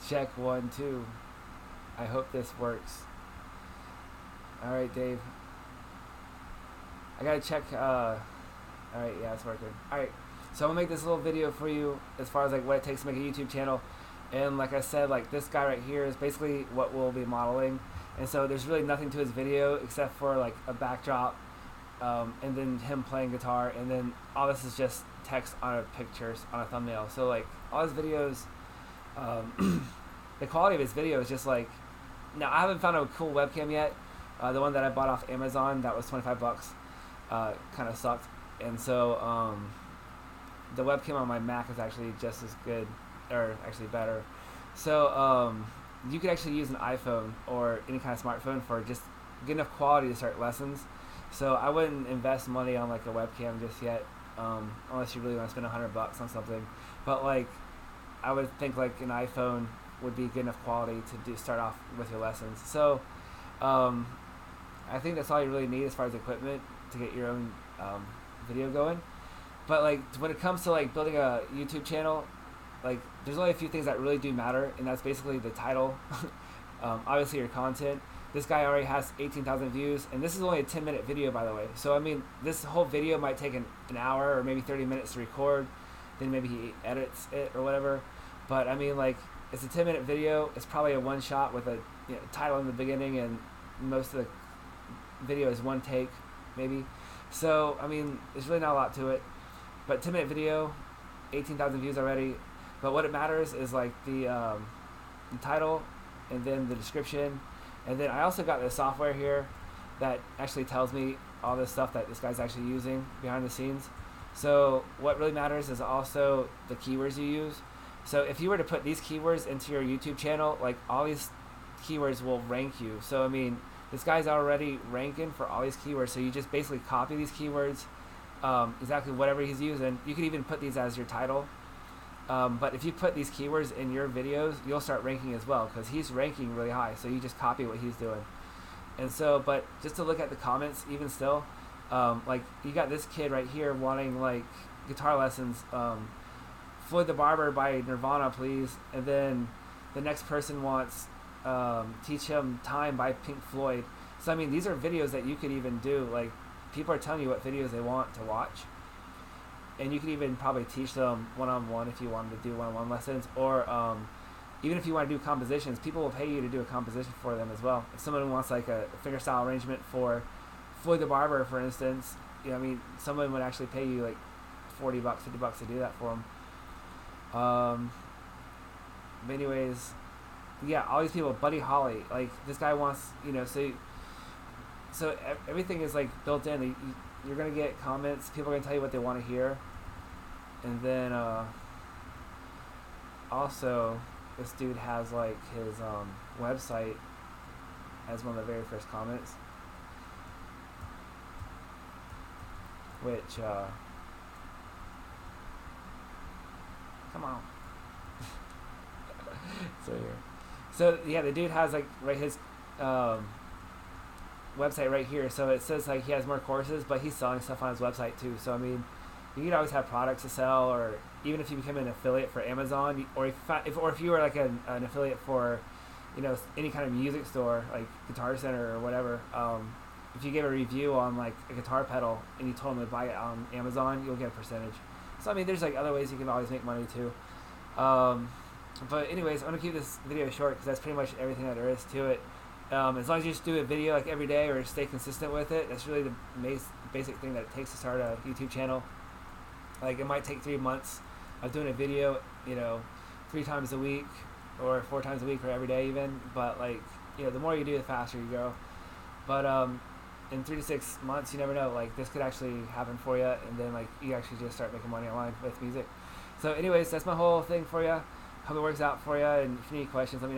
Check 1 2. I hope this works. All right, Dave. I gotta check. All right, yeah, it's working. All right, so I'm gonna make this little video for you as far as like what it takes to make a YouTube channel. And like I said, like this guy right here is basically what we'll be modeling. And so there's really nothing to his video except for like a backdrop, and then him playing guitar, and then all this is just text on a picture on a thumbnail. So like all his videos, the quality of his video is just like. Now I haven't found a cool webcam yet. The one that I bought off Amazon that was 25 bucks, kind of sucked, and so the webcam on my Mac is actually just as good, or actually better. So you could actually use an iPhone or any kind of smartphone for just good enough quality to start lessons. So I wouldn't invest money on like a webcam just yet, unless you really want to spend 100 bucks on something. But like, I would think like an iPhone would be good enough quality to start off with your lessons. So I think that's all you really need as far as equipment to get your own video going. But like when it comes to like building a YouTube channel, like there's only a few things that really do matter, and that's basically the title, obviously your content. This guy already has 18,000 views, and this is only a 10-minute video, by the way. So I mean, this whole video might take an hour or maybe 30 minutes to record, then maybe he edits it or whatever. But I mean, like, it's a 10-minute video. It's probably a one shot with a title in the beginning, and most of the video is one take, maybe. So I mean, there's really not a lot to it. But 10-minute video, 18,000 views already. But what it matters is like the title, and then the description, and then I also got the software here that actually tells me all this stuff that this guy's actually using behind the scenes. So what really matters is also the keywords you use. So if you were to put these keywords into your YouTube channel, like all these keywords will rank you. So I mean, this guy's already ranking for all these keywords. So you just basically copy these keywords, exactly whatever he's using. You could even put these as your title. But if you put these keywords in your videos, you'll start ranking as well, because he's ranking really high. So you just copy what he's doing. And so, but just to look at the comments, even still, like you got this kid right here wanting like guitar lessons, Floyd the Barber by Nirvana, please. And then the next person wants Teach Him Time by Pink Floyd. So I mean, these are videos that you could even do. Like, people are telling you what videos they want to watch, and you could even probably teach them one-on-one if you wanted to do one-on-one lessons, or even if you want to do compositions, people will pay you to do a composition for them as well. If someone wants like a fingerstyle arrangement for Floyd the Barber, for instance, I mean, someone would actually pay you like 40 bucks, 50 bucks to do that for them. But anyways, yeah, all these people, Buddy Holly, like this guy wants, so everything is like built in. You're gonna get comments. People are gonna tell you what they want to hear, and then also this dude has like his website as one of the very first comments, which come on. So yeah, the dude has like his website right here. So it says like he has more courses, but he's selling stuff on his website too. So I mean, you could always have products to sell, or even if you become an affiliate for Amazon, or if you were like an affiliate for any kind of music store like Guitar Center or whatever. If you give a review on like a guitar pedal and you told them to buy it on Amazon, you'll get a percentage. So I mean, there's like other ways you can always make money too. But anyways, I'm gonna keep this video short because that's pretty much everything that there is to it. As long as you just do a video like every day or stay consistent with it, that's really the basic thing that it takes to start a YouTube channel. Like, it might take 3 months of doing a video, 3 times a week or 4 times a week or every day even. But like, the more you do, the faster you go. But in 3 to 6 months, you never know. Like, this could actually happen for you, and then like you actually just start making money online with music. So anyways, that's my whole thing for you. Hope it works out for you, and if you need questions, let me know.